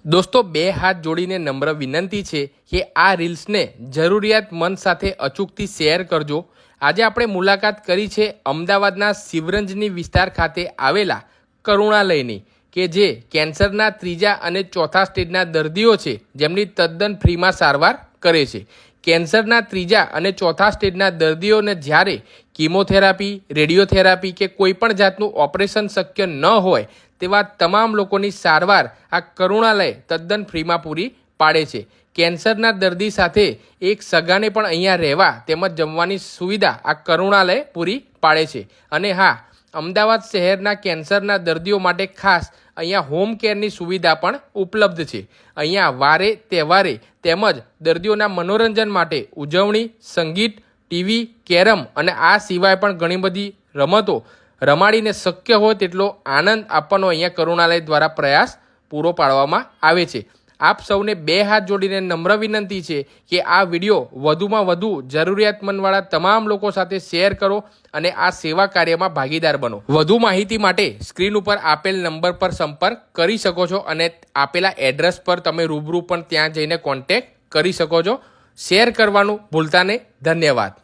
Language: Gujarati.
દોસ્તો, બે હાથ જોડીને નમ્ર વિનંતી છે કે આ રીલ્સને જરૂરિયાતમંદ સાથે અચૂકથી શેર કરજો. આજે આપણે મુલાકાત કરી છે અમદાવાદના શિવરંજની વિસ્તાર ખાતે આવેલા કરુણાલયની, કે જે કેન્સરના ત્રીજા અને ચોથા સ્ટેજના દર્દીઓ છે જેમની તદ્દન ફ્રીમાં સારવાર કરે છે. કેન્સરના ત્રીજા અને ચોથા સ્ટેજના દર્દીઓને જ્યારે કીમોથેરાપી, રેડિયોથેરાપી કે કોઈપણ જાતનું ઓપરેશન શક્ય ન હોય તેવા તમામ લોકોની સારવાર આ કરુણાલય તદ્દન ફ્રીમાં પૂરી પાડે છે. કેન્સરના દર્દી સાથે એક સગાને પણ અહીંયા રહેવા તેમજ જમવાની સુવિધા આ કરુણાલય પૂરી પાડે છે. અને હા, અમદાવાદ શહેરના કેન્સરના દર્દીઓ માટે ખાસ અહીંયા હોમ કેરની સુવિધા પણ ઉપલબ્ધ છે. અહીંયા વારે તહેવારે તેમજ દર્દીઓના મનોરંજન માટે ઉજવણી, સંગીત, ટીવી, કેરમ અને આ સિવાય પણ ઘણી બધી રમતો રમાડીને શક્ય હોય તેટલો આનંદ આપવાનો અહીંયા કરુણાલય દ્વારા પ્રયાસ પૂરો પાડવામાં આવે છે. આપ સૌને બે હાથ જોડીને નમ્ર વિનંતી છે કે આ વિડીયો વધુમાં વધુ જરૂરિયાતમંદવાળા તમામ લોકો સાથે શેર કરો અને આ સેવા કાર્યમાં ભાગીદાર બનો. વધુ માહિતી માટે સ્ક્રીન ઉપર આપેલ નંબર પર સંપર્ક કરી શકો છો અને આપેલા એડ્રેસ પર તમે રૂબરૂ પણ ત્યાં જઈને કોન્ટેક્ટ કરી શકો છો. શેર કરવાનું ભૂલતા નહીં. ધન્યવાદ.